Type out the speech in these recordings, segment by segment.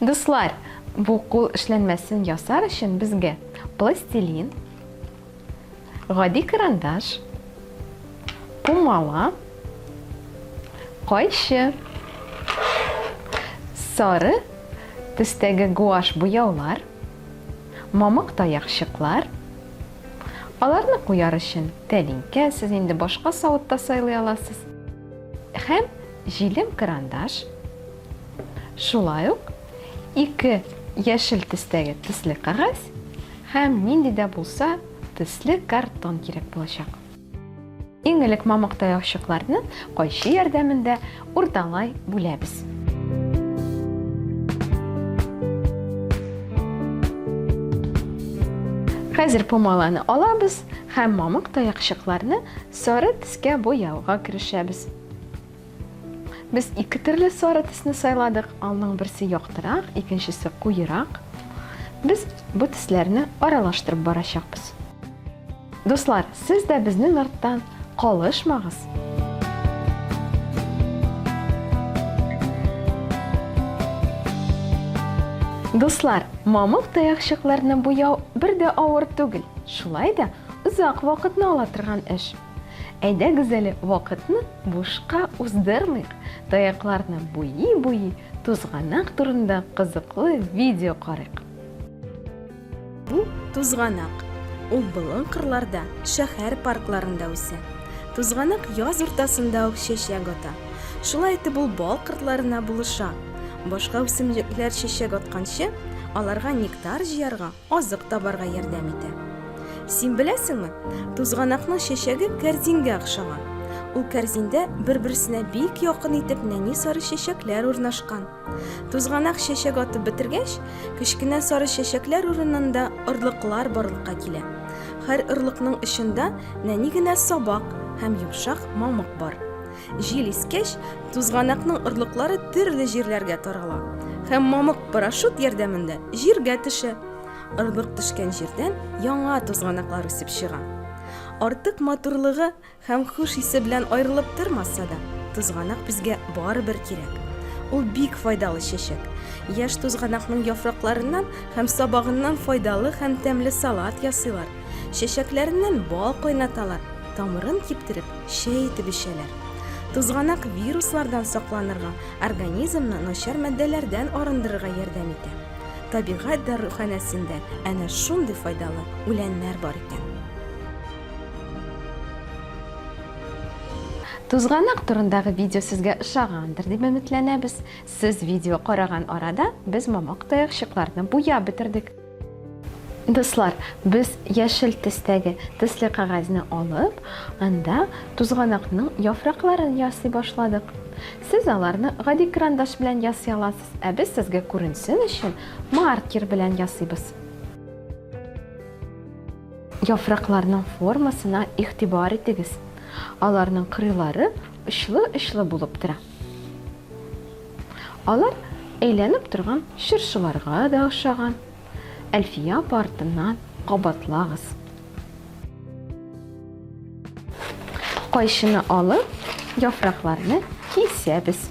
Дуслар, бу кул эшләнмәсен ясар өчен безгә пластилин, гади карандаш, помала, кайчы, сары төстәге гуаш буяулар, мамык таякчыклар, аларны куяр өчен тәлинкә, сез инде башка савытта сайлый аласыз, һәм җилем карандаш, шулай ук 2 яшел төстәге төсле кагаз һәм нинди дә булса төсле картон кирәк булачак. Иң элек мамык таякчыкларны кайчы ярдәмендә урталай бүләбез. Хәзер помаланы алабыз һәм мамык таякчыкларны сары төскә буяуга керешәбез. Без 2 төрле сары төсне сайладык. Алның берсе яктырак, икенчесе куерак. Без бу төсләрне аралаштырып барачакбыз. Дуслар, сез дә безнең арттан калышмагыз. Дуслар, мамык таякчыкларны буяу бер дә авыр түгел. Шулай да узак вакытны ала торган эш. Әйдәгез әле вакытны бушка уздырмыйк. Таякларны буй-буй, тузганак турында кызыклы видео карыйк. Бу тузганак. Ул болын кырларда, шәһәр паркларында үсә. Тузганак яз уртасында ук чәчәк ата. Шулай итеп ул бал кыртларына булыша. Башка үсемлекләр чәчәк атканчы, аларга нектар җыярга, азык табарга ярдәм итә. Син беләсеңме? Тузганакның чәчәге кәрзингә охшаган. Ул кәрзиндә бер-берсенә бик якын итеп нәни сары чәчәкләр урнашкан. Тузганак чәчәк атып бетергәч, кечкенә сары чәчәкләр урынында орлыклар барлыкка килә. Һәр орлыкның очында нәни генә сабак һәм йомшак мамык бар. Җил искәч, тузганакның орлыклары төрле җирләргә тарала. Һәм мамык парашют ярдәмендә җиргә төшә. Орлык төшкән җирдән яңа тузганаклар үсеп чыга. Артык матурлыгы һәм хуш исе белән аерылып тормаса да, тузганак безгә барыбер кирәк. Ул бик файдалы чәчәк. Яшь тузганакның яфракларыннан һәм сабагыннан файдалы һәм тәмле салат ясыйлар. Чәчәкләреннән бал кайнаталар, тамырын киптереп, чәй итеп эчәләр. Тузганак вируслардан сакланырга, организмны начар матдәләрдән арындырырга ярдәм итә. Табигать даруханәсендә әнә шундый файдалы үләннәр бар икән. Тузганак турындагы видео сезгә ошагандыр дип өметләнәбез. Сез видео караган арада без мамык таякчыкларны буяп бетердек. Дуслар, без яшел төстәге төсле кагазны алып, анда тузганакның яфракларын ясый башладык. Сез аларны гади карандаш белән ясый аласыз, ә без сезгә күренсен өчен маркер белән ясыйбыз. Яфракларның формасына игътибар итегез. Аларның кырыйлары очлы-очлы булып тора. Алар әйләнеп торган шыршыларга да охшаган. Әлфия партыннан кабатлагыз. Кайшыны алып, яфракларны кисәбез.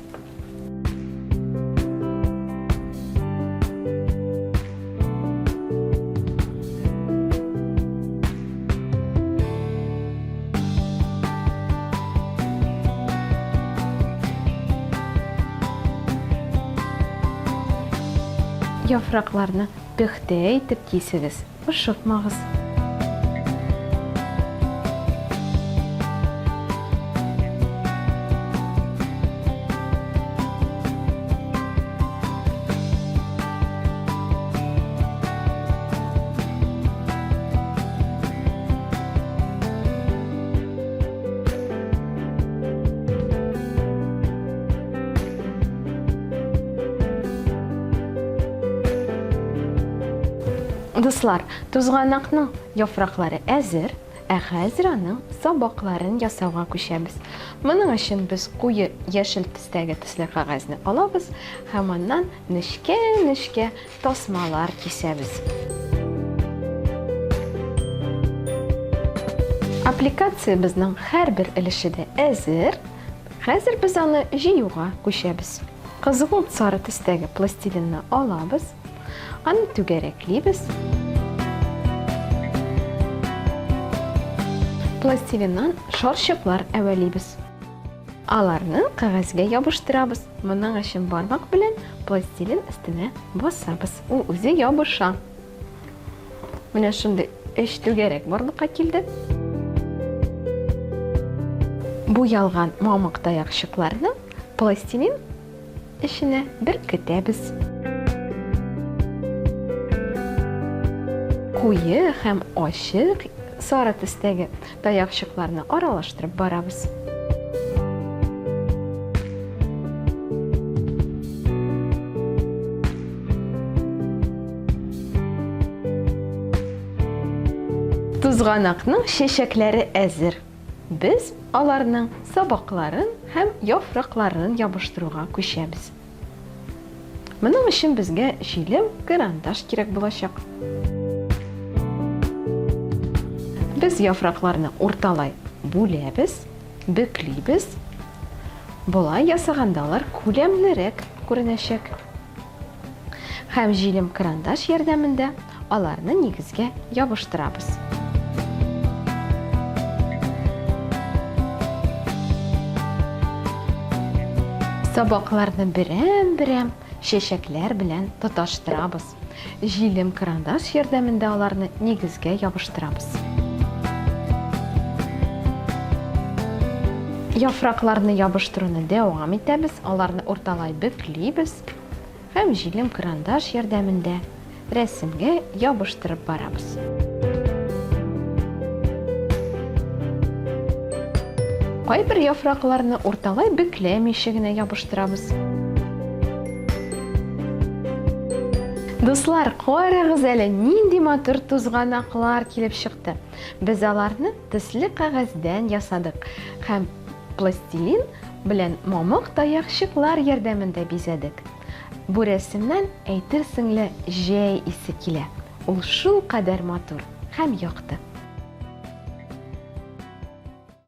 Яфракларны пөхтә итеп кисегез, ошытмагыз. Дуслар, тузганакның яфраклары әзер, ә хәзер аның сабакларын ясауга күчәбез. Моның өчен без куе яшел төстәге төсле кагазны алабыз һәм аннан нечкә тасмалар кисәбез. Аппликация безнең һәрбер өлеше дә әзер. Хәзер без аны җыюга күчәбез. Кызгылт сары төстәге пластилинны алабыз, аны түгәрәклибез. Пластилиннан шарчыклар әвәлибез. Аларны кәгазьгә ябыштырабыз. Моның өчен бармак белән пластилин өстенә басабыз. Ул үзе ябыша. Менә шундый 3 түгәрәк барлыкка килде. Буялган мамык таякчыкларны пластилин эченә беркетәбез. Куе һәм ачык сары төстәге таякчыкларны аралаштырып барабыз. Тузганакның чәчәкләре әзер. Без аларның сабакларын һәм яфракларын ябыштыруга күчәбез. Моның өчен безгә җилем, карандаш кирәк булачак. Без яфракларны урталай бүләбез, бөклибез. Болай ясаганда алар күләмлерәк күренәчәк. Һәм җилем, карандаш ярдәмендә аларны нигезгә ябыштырабыз. Сабакларны берәм-берәм чәчәкләр белән тоташтырабыз. Җилем, карандаш ярдәмендә аларны нигезгә ябыштырабыз. Яфракларны ябыштыруны дәвам итәбез, аларны урталай бөклибез һәм җилем, карандаш ярдәмендә рәсемгә ябыштырып барабыз. Кайбер яфракларны урталай бөкләмичә генә ябыштырабыз. Дуслар, карагыз әле, нинди матур тузганаклар килеп чыкты. Без аларны төсле кәгазьдән ясадык һәм пластилин белән мамык таякчыклар ярдәмендә бизәдек. Бу рәсемнән әйтерсеңле җәй исе килә. Ул шул кадәр матур һәм якты.